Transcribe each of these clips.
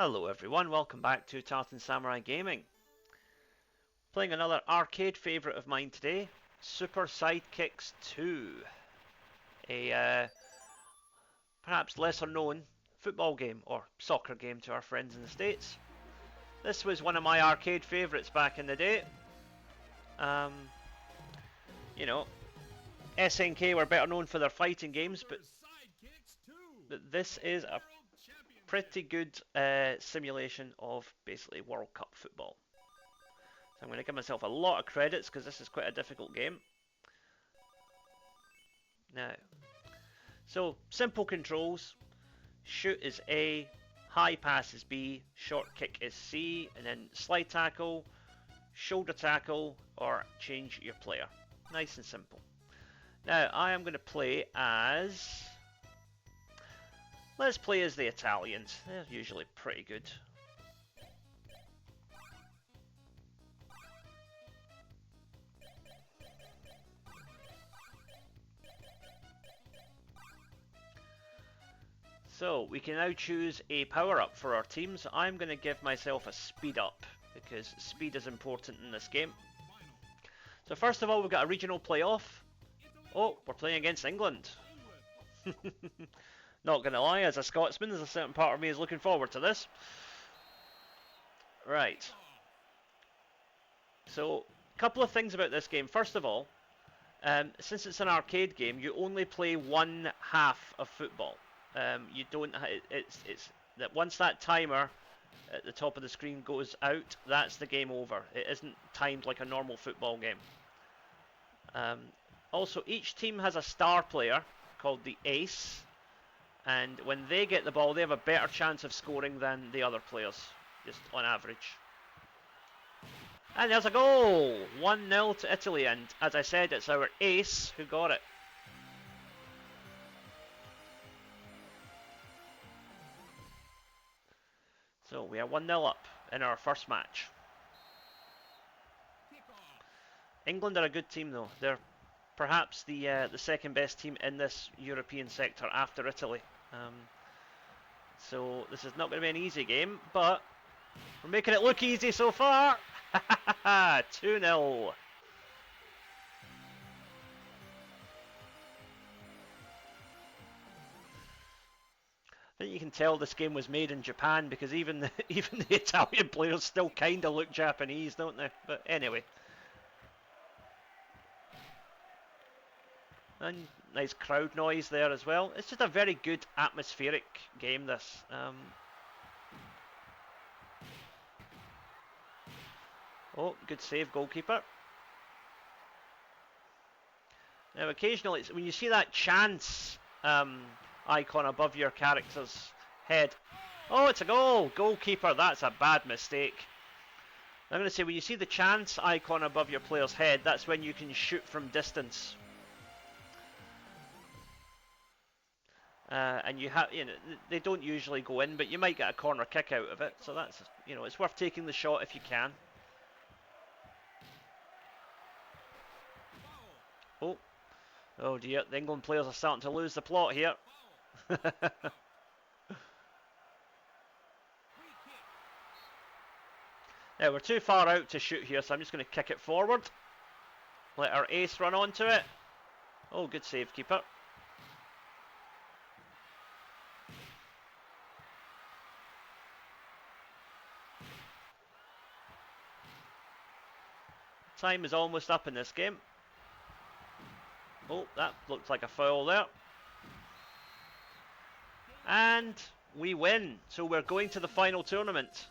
Hello everyone, welcome back to Tartan Samurai Gaming. Playing another arcade favourite of mine today, Super Sidekicks 2. A perhaps lesser known football game, or soccer game to our friends in the States. This was one of my arcade favourites back in the day. You know, SNK were better known for their fighting games, but this is a pretty good simulation of basically World Cup football. So I'm going to give myself a lot of credits because this is quite a difficult game. Now, so simple controls. Shoot is A, high pass is B, short kick is C, and then slide tackle, shoulder tackle, or change your player. Nice and simple. Now, I am going to play as... Let's play as the Italians. They're usually pretty good. So, we can now choose a power-up for our team. So I'm going to give myself a speed up, because speed is important in this game. So first of all, we've got a regional playoff. Oh, we're playing against England. Not going to lie, as a Scotsman, there's a certain part of me is looking forward to this. Right. So, a couple of things about this game. First of all, since it's an arcade game, you only play one half of football. You don't. It's that once that timer at the top of the screen goes out, that's the game over. It isn't timed like a normal football game. Also, each team has a star player called the ace, and when they get the ball, they have a better chance of scoring than the other players, just on average. And there's a goal! 1-0 to Italy, and as I said, it's our ace who got it. So we are 1-0 up in our first match. England are a good team though. They're perhaps the second best team in this European sector after Italy. So this is not going to be an easy game, but we're making it look easy so far. 2-0. I think you can tell this game was made in Japan because even the Italian players still kind of look Japanese, don't they? But anyway. And nice crowd noise there as well. It's just a very good atmospheric game, this. Oh, good save, goalkeeper. Now, occasionally, when you see that chance icon above your character's head. Oh, it's a goal! Goalkeeper, that's a bad mistake. I'm going to say, when you see the chance icon above your player's head, that's when you can shoot from distance. And you have, they don't usually go in, but you might get a corner kick out of it. So that's, it's worth taking the shot if you can. Oh dear, the England players are starting to lose the plot here. Now, we're too far out to shoot here, so I'm just going to kick it forward. Let our ace run onto it. Oh, good save, keeper. Time is almost up in this game. Oh, that looks like a foul there. And we win. So we're going to the final tournament.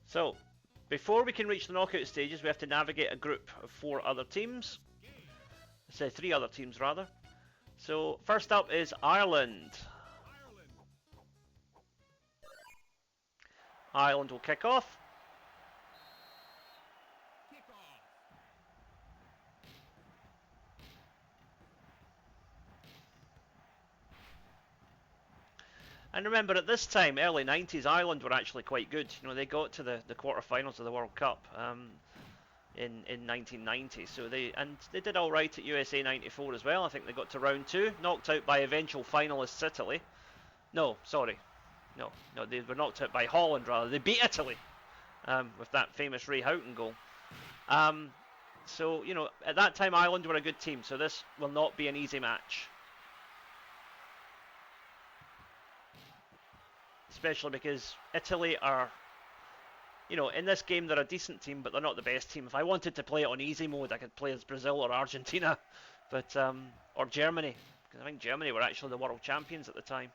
So, before we can reach the knockout stages, we have to navigate a group of 4 other teams. Say 3 other teams, rather. So, first up is Ireland. Ireland will kick off. And remember, at this time, early 90s, Ireland were actually quite good. They got to the quarterfinals of the World Cup. in 1990. So they did all right at USA 94 as well. I think they got to round 2, knocked out by eventual finalists Italy. No, sorry, no, they were knocked out by Holland rather. They beat Italy with that famous Ray Houghton goal. So, you know, at that time Ireland were a good team, so this will not be an easy match. Especially because Italy are, you know, in this game they're a decent team, but they're not the best team. If I wanted to play it on easy mode, I could play as Brazil or Argentina, but or Germany, because I think Germany were actually the world champions at the time.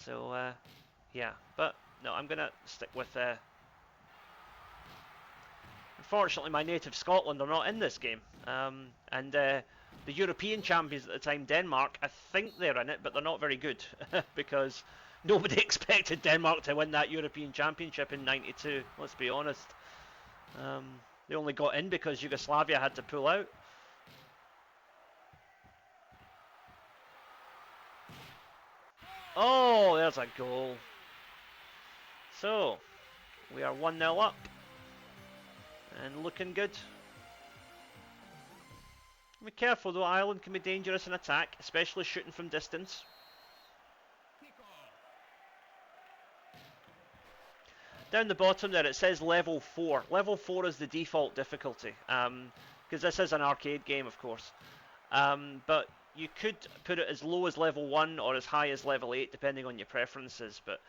So, yeah, but no, I'm going to stick with... Unfortunately, my native Scotland are not in this game. And the European champions at the time, Denmark, I think they're in it, but they're not very good. Because nobody expected Denmark to win that European Championship in '92, let's be honest. They only got in because Yugoslavia had to pull out. Oh, there's a goal. So, we are 1-0 up. And looking good. Be careful though, Ireland can be dangerous in attack, especially shooting from distance. Down the bottom there it says level 4. Level 4 is the default difficulty, because this is an arcade game of course. But you could put it as low as level 1 or as high as level 8 depending on your preferences. But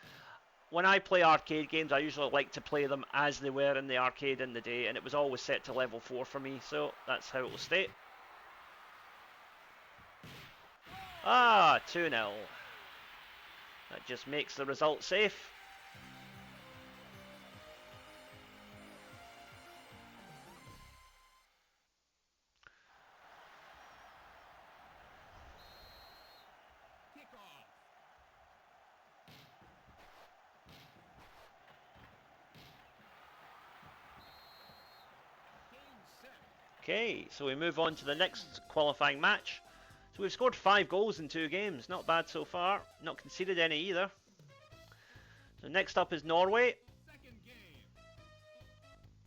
when I play arcade games, I usually like to play them as they were in the arcade in the day, and it was always set to level 4 for me, so that's how it will stay. Ah, 2-0. That just makes the result safe. Okay, so we move on to the next qualifying match. So we've scored 5 goals in 2 games. Not bad so far. Not conceded any either. So next up is Norway.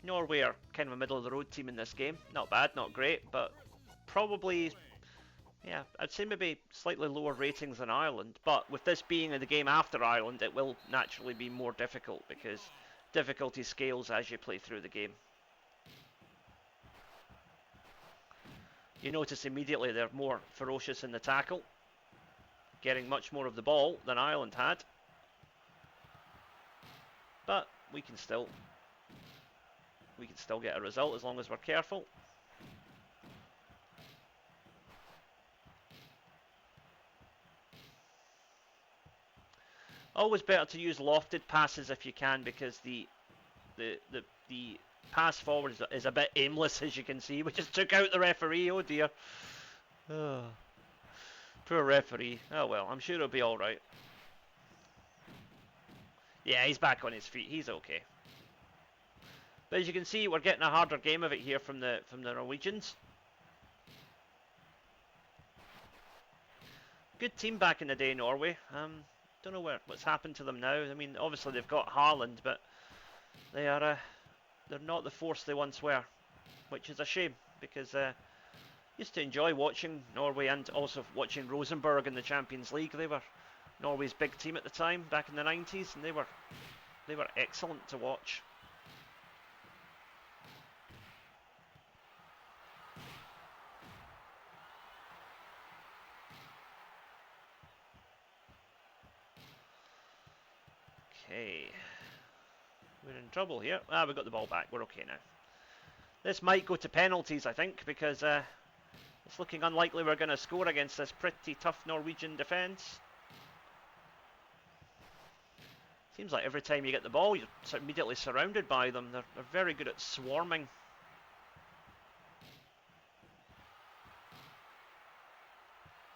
Norway are kind of a middle of the road team in this game. Not bad, not great, but probably, yeah, I'd say maybe slightly lower ratings than Ireland. But with this being the game after Ireland, it will naturally be more difficult because difficulty scales as you play through the game. You notice immediately they're more ferocious in the tackle, getting much more of the ball than Ireland had. But we can still get a result as long as we're careful. Always better to use lofted passes if you can, because the pass forward is a bit aimless, as you can see. We just took out the referee. Oh dear. Oh, poor referee. Oh well, I'm sure it'll be all right. Yeah, he's back on his feet. He's okay. But as you can see, we're getting a harder game of it here from the Norwegians. Good team back in the day, Norway. Don't know what's happened to them now. I mean, obviously they've got Haaland, but they are they're not the force they once were, which is a shame because used to enjoy watching Norway and also watching Rosenborg in the Champions League. They were Norway's big team at the time back in the 90s, and they were excellent to watch. Okay, we're in trouble here. Ah, we got the ball back. We're okay now. This might go to penalties, I think, because it's looking unlikely we're going to score against this pretty tough Norwegian defence. Seems like every time you get the ball, you're immediately surrounded by them. They're very good at swarming.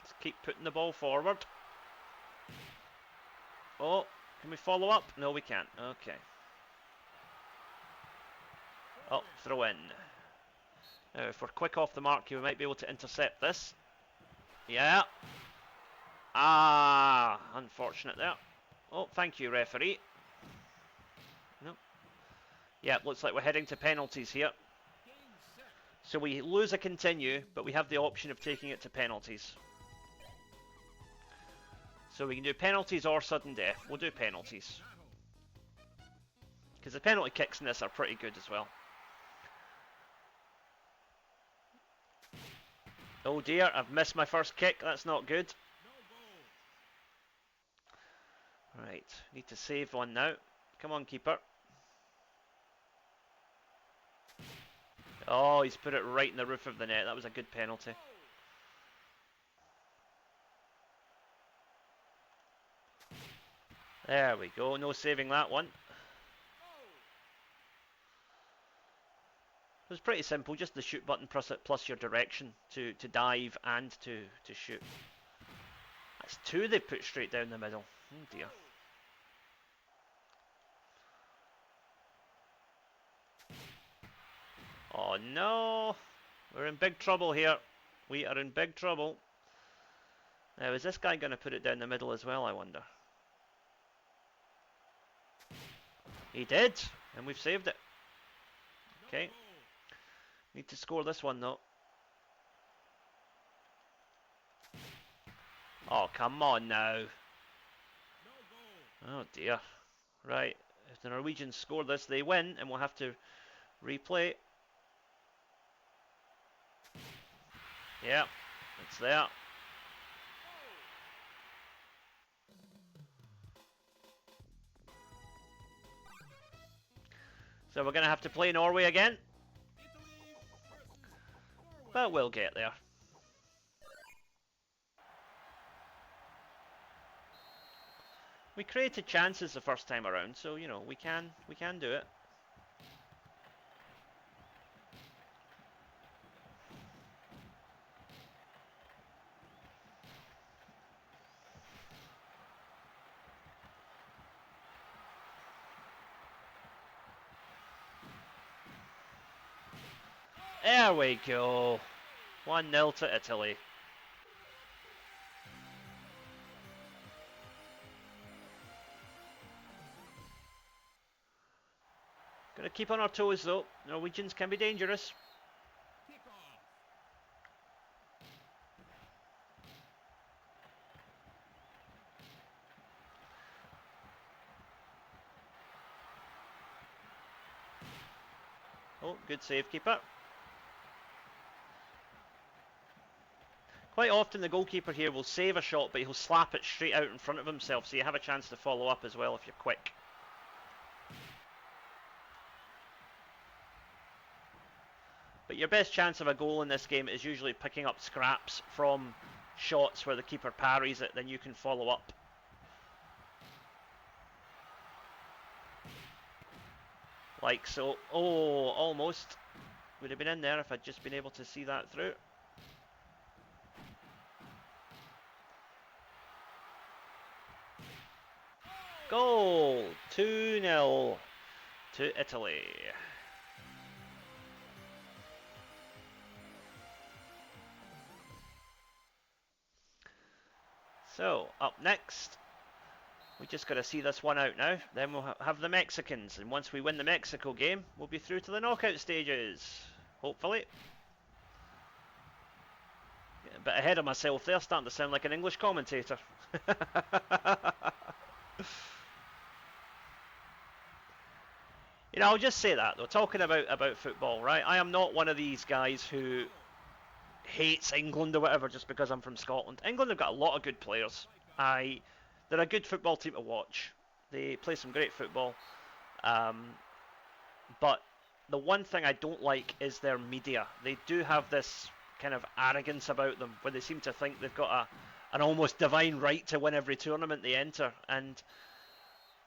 Let's keep putting the ball forward. Oh, can we follow up? No, we can't. Okay. Oh, throw in. Now, if we're quick off the mark, we might be able to intercept this. Yeah. Ah, unfortunate there. Oh, thank you, referee. No. Yeah, looks like we're heading to penalties here. So we lose a continue, but we have the option of taking it to penalties. So we can do penalties or sudden death. We'll do penalties. Because the penalty kicks in this are pretty good as well. Oh dear, I've missed my first kick. That's not good. Right, need to save one now. Come on, keeper. Oh, he's put it right in the roof of the net. That was a good penalty. There we go. No saving that one. It was pretty simple. Just the shoot button plus your direction to dive and to shoot. That's two they put straight down the middle. Oh dear. Oh no! We're in big trouble here. We are in big trouble. Now, is this guy going to put it down the middle as well, I wonder? He did, and we've saved it. Okay. Need to score this one, though. Oh, come on now. Oh, dear. Right. If the Norwegians score this, they win, and we'll have to replay. Yeah, it's there. So we're going to have to play Norway again. But we'll get there. We created chances the first time around, so you know we can do it. There we go. 1-0 to Italy. Gotta keep on our toes though. Norwegians can be dangerous. Oh, good save, keeper. Quite often the goalkeeper here will save a shot, but he'll slap it straight out in front of himself, so you have a chance to follow up as well if you're quick. But your best chance of a goal in this game is usually picking up scraps from shots where the keeper parries it, then you can follow up. Like so. Oh, almost. Would have been in there if I'd just been able to see that through. Goal! 2-0 to Italy. So, up next, we just got to see this one out now. Then we'll have the Mexicans, and once we win the Mexico game, we'll be through to the knockout stages. Hopefully. A bit ahead of myself there, starting to sound like an English commentator. You know, I'll just say that though, talking about football, right? I am not one of these guys who hates England or whatever just because I'm from Scotland. England have got a lot of good players. They're a good football team to watch. They play some great football. But the one thing I don't like is their media. They do have this kind of arrogance about them where they seem to think they've got an almost divine right to win every tournament they enter, and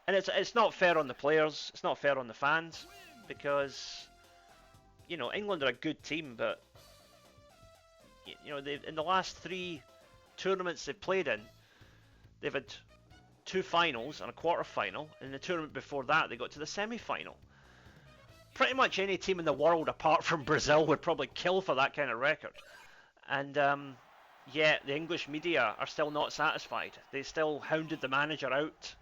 it's not fair on the players, it's not fair on the fans, because you know England are a good team, but you know in the last 3 tournaments they've played in, they've had 2 finals and a quarter-final, and in the tournament before that they got to the semi-final. Pretty much any team in the world apart from Brazil would probably kill for that kind of record, and yet the English media are still not satisfied. They still hounded the manager out.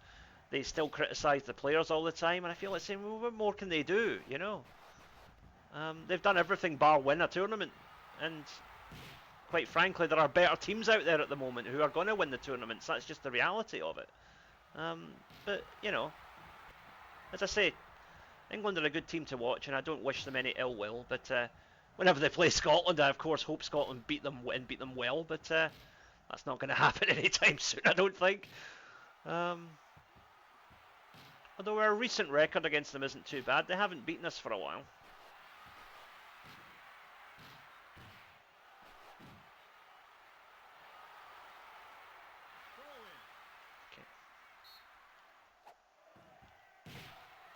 They still criticise the players all the time, and I feel like saying, well, what more can they do, you know? They've done everything bar win a tournament, and quite frankly, there are better teams out there at the moment who are going to win the tournaments. That's just the reality of it. But, you know, as I say, England are a good team to watch, and I don't wish them any ill will. But whenever they play Scotland, I of course hope Scotland beat them and beat them well. But that's not going to happen anytime soon, I don't think. Although our recent record against them isn't too bad. They haven't beaten us for a while.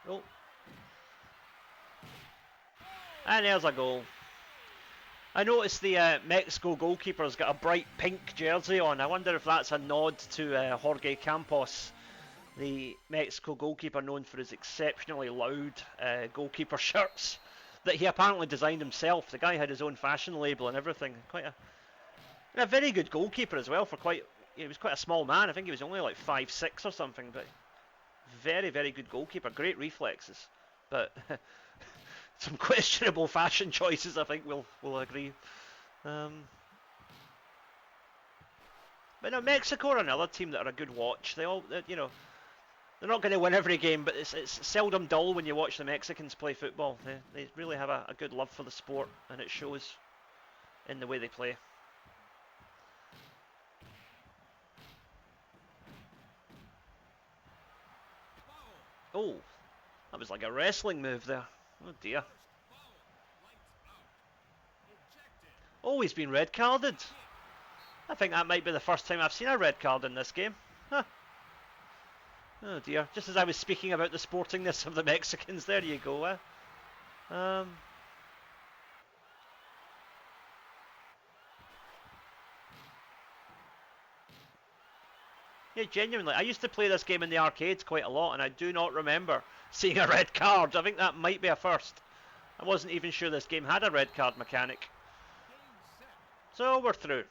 Oh. And there's a goal. I noticed the Mexico goalkeeper's got a bright pink jersey on. I wonder if that's a nod to Jorge Campos, the Mexico goalkeeper known for his exceptionally loud goalkeeper shirts that he apparently designed himself. The guy had his own fashion label and everything. And a very good goalkeeper as well. He was quite a small man. I think he was only like 5'6" or something, but very, very good goalkeeper. Great reflexes, but some questionable fashion choices, I think we'll agree. But no, Mexico are another team that are a good watch. They're not going to win every game, but it's seldom dull when you watch the Mexicans play football. They really have a good love for the sport, and it shows in the way they play. Oh, that was like a wrestling move there. Oh dear. Oh, he's been red carded. I think that might be the first time I've seen a red card in this game. Huh. Oh dear. Just as I was speaking about the sportingness of the Mexicans, there you go. Yeah, genuinely. I used to play this game in the arcades quite a lot, and I do not remember seeing a red card. I think that might be a first. I wasn't even sure this game had a red card mechanic. So we're through.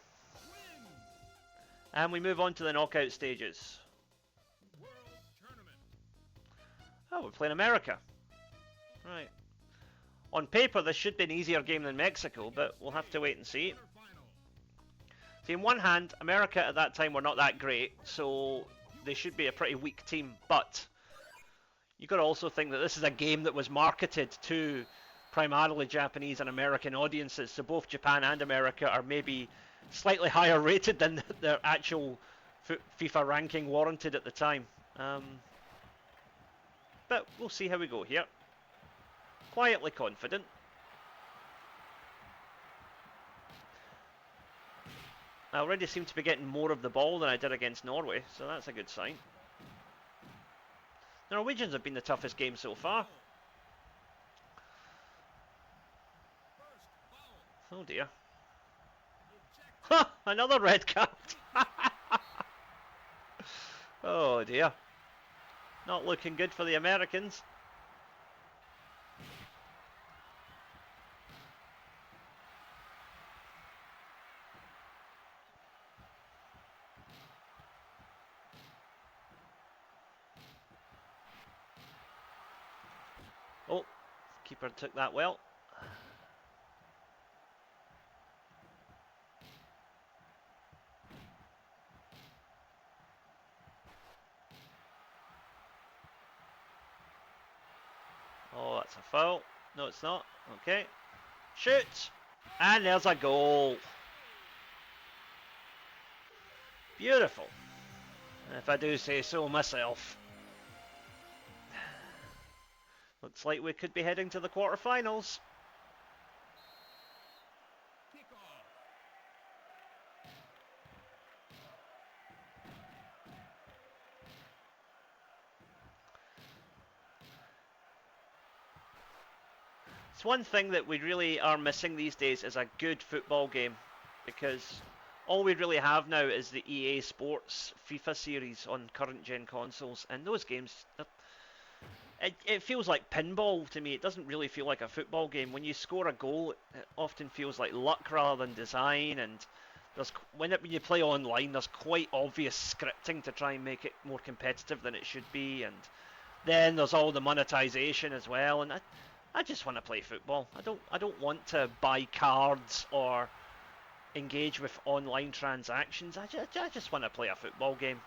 And we move on to the knockout stages. Oh, we're playing America. Right. On paper, this should be an easier game than Mexico, but we'll have to wait and see. See, in one hand, America at that time were not that great, so they should be a pretty weak team, but you've got to also think that this is a game that was marketed to primarily Japanese and American audiences, so both Japan and America are maybe slightly higher rated than their actual FIFA ranking warranted at the time. But we'll see how we go here. Quietly confident. I already seem to be getting more of the ball than I did against Norway, so that's a good sign. The Norwegians have been the toughest game so far. Oh dear. Ha! Another red card! Oh dear. Not looking good for the Americans. Oh, keeper took that well. Oh, that's a foul. No, it's not. Okay. Shoot! And there's a goal. Beautiful. If I do say so myself. Looks like we could be heading to the quarterfinals. It's one thing that we really are missing these days is a good football game, because all we really have now is the EA Sports FIFA series on current gen consoles, and those games, it feels like pinball to me. It doesn't really feel like a football game. When you score a goal, it often feels like luck rather than design, and when you play online, there's quite obvious scripting to try and make it more competitive than it should be, and then there's all the monetization as well, and I just want to play football. I don't want to buy cards or engage with online transactions. I just want to play a football game.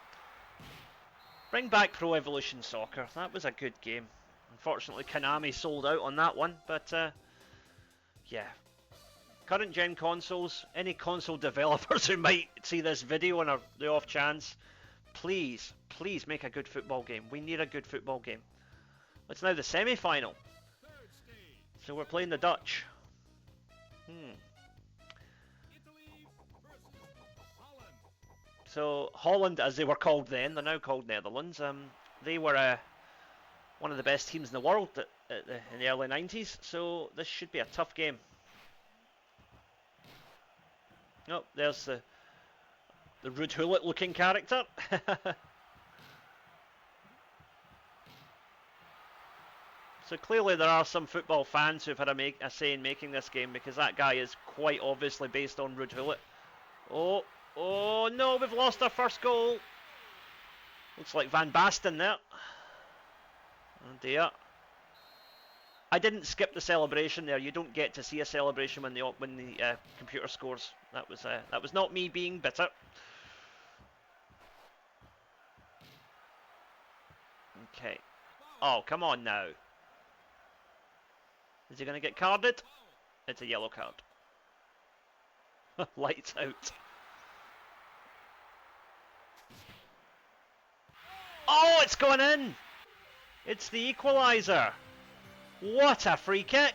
Bring back Pro Evolution Soccer. That was a good game. Unfortunately, Konami sold out on that one, but yeah. Current gen consoles, any console developers who might see this video on the off chance, please make a good football game. We need a good football game. It's now the semi-final. So we're playing the Dutch. So Holland, as they were called then, they're now called Netherlands. They were one of the best teams in the world in the early 90s. So this should be a tough game. Oh, there's the Ruud Gullit looking character. So clearly there are some football fans who've had a say in making this game, because that guy is quite obviously based on Ruud Gullit. Oh no, we've lost our first goal. Looks like Van Basten there. Oh dear. I didn't skip the celebration there. You don't get to see a celebration when the computer scores. That was not me being bitter. Okay. Oh, come on now. Is he going to get carded? It's a yellow card. Lights out. Oh, it's gone in! It's the equaliser. What a free kick!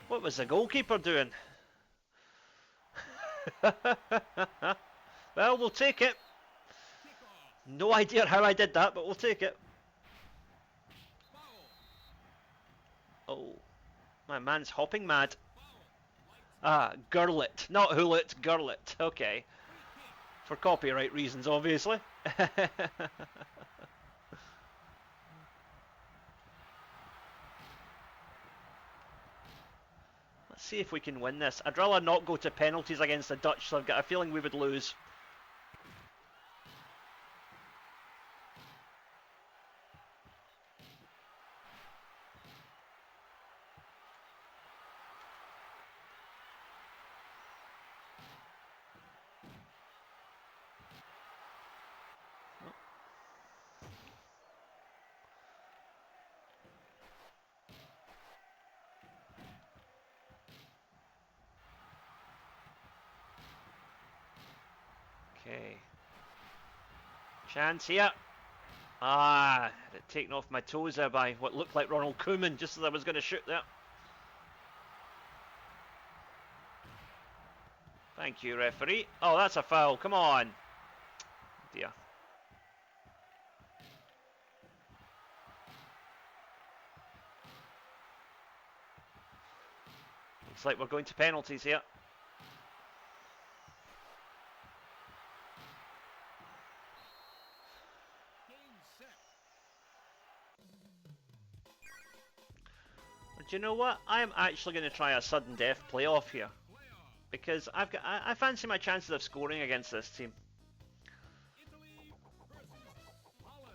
What was the goalkeeper doing? Well, we'll take it. No idea how I did that, but we'll take it. Oh, my man's hopping mad. Ah, Gurlit. Not Hulit, Gurlit. Okay. For copyright reasons, obviously. Let's see if we can win this. I'd rather not go to penalties against the Dutch, so I've got a feeling we would lose. Okay. Chance here. Ah, it taken off my toes there by what looked like Ronald Koeman just as I was going to shoot there. Thank you, referee. Oh, that's a foul. Come on. Dear. Looks like we're going to penalties here. Do you know what? I am actually going to try a sudden death playoff here, because I fancy my chances of scoring against this team.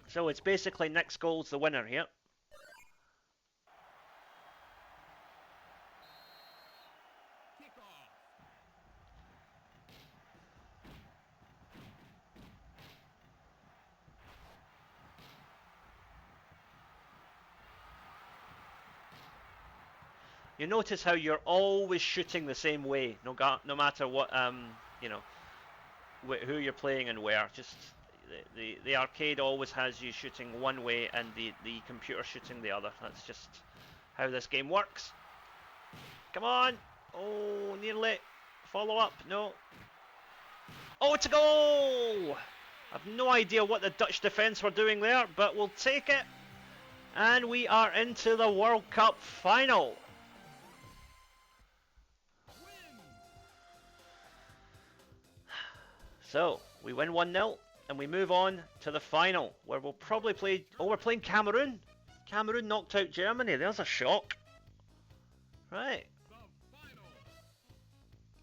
So it's basically next goal's the winner here. You notice how you're always shooting the same way, no matter what, you know, who you're playing and where. Just the arcade always has you shooting one way and the computer shooting the other. That's just how this game works. Come on! Oh, nearly. Follow up. No. Oh, it's a goal! I've no idea what the Dutch defence were doing there, but we'll take it. And we are into the World Cup final. So, we win 1-0, and we move on to the final, where we'll probably play... Oh, we're playing Cameroon. Cameroon knocked out Germany. There's a shock. Right.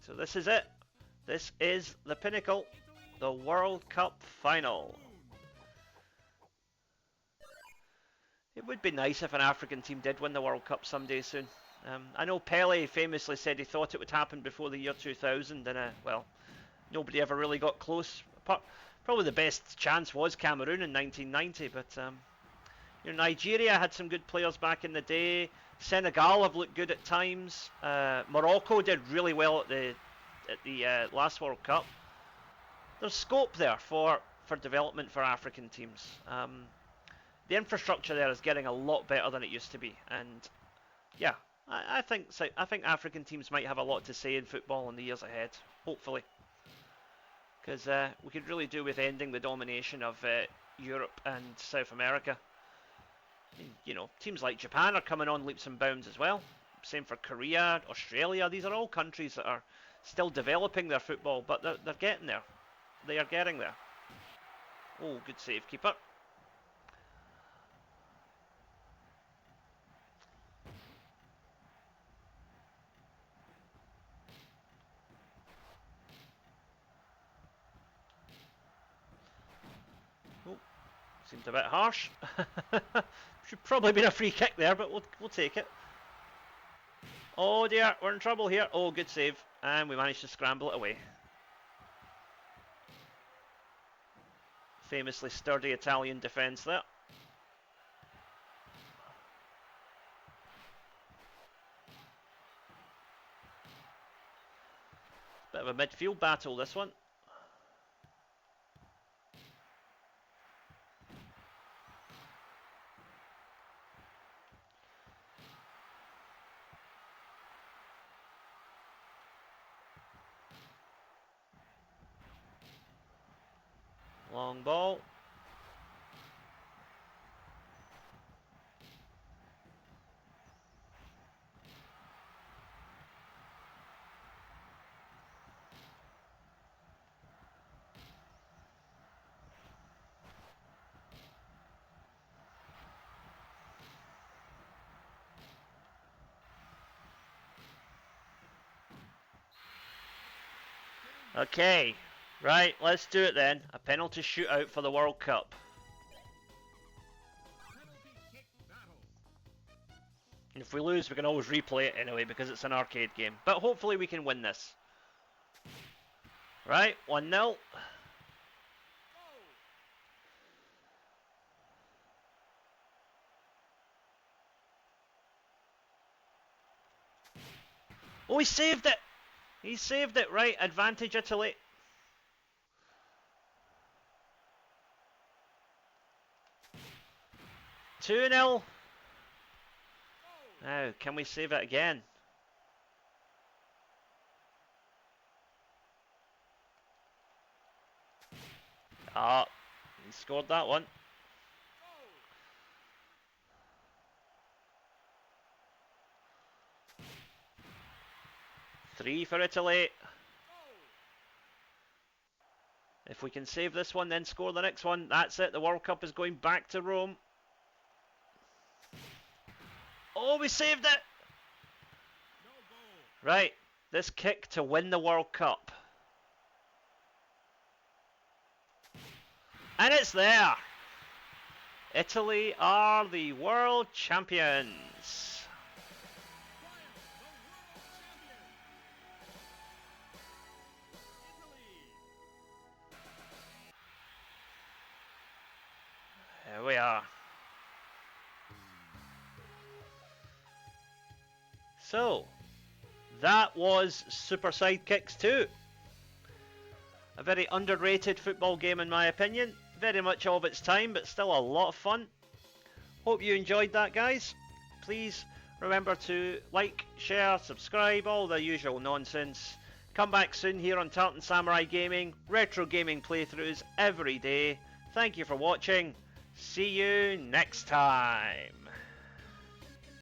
So this is it. This is the pinnacle. The World Cup final. It would be nice if an African team did win the World Cup someday soon. I know Pele famously said he thought it would happen before the year 2000, and well, nobody ever really got close. Probably the best chance was Cameroon in 1990, but Nigeria had some good players back in the day. Senegal have looked good at times. Morocco did really well at the last World Cup. There's scope there for development for African teams. The infrastructure there is getting a lot better than it used to be, and yeah, I think African teams might have a lot to say in football in the years ahead. Hopefully, because we could really do with ending the domination of Europe and South America. Teams like Japan are coming on leaps and bounds as well. Same for Korea, Australia. These are all countries that are still developing their football, but they're getting there. They are getting there. Oh, good save, keeper. Oh, seemed a bit harsh. Should probably been a free kick there, but we'll take it. Oh dear, we're in trouble here. Oh, good save, and we managed to scramble it away. Famously sturdy Italian defence there. Bit of a midfield battle, this one. Long ball. Okay, right, let's do it then. A penalty shootout for the World Cup. And if we lose, we can always replay it anyway because it's an arcade game. But hopefully we can win this. Right, 1-0. Oh, he saved it! He saved it, right, advantage Italy. Two 2-0. Now, can we save it again? Ah, he scored that one. Three for Italy. If we can save this one, then score the next one. That's it. The World Cup is going back to Rome. Oh, we saved it! Right, this kick to win the World Cup. And it's there! Italy are the world champions. Here we are. So, that was Super Sidekicks 2. A very underrated football game in my opinion. Very much of its time, but still a lot of fun. Hope you enjoyed that, guys. Please remember to like, share, subscribe, all the usual nonsense. Come back soon here on Tartan Samurai Gaming. Retro gaming playthroughs every day. Thank you for watching. See you next time.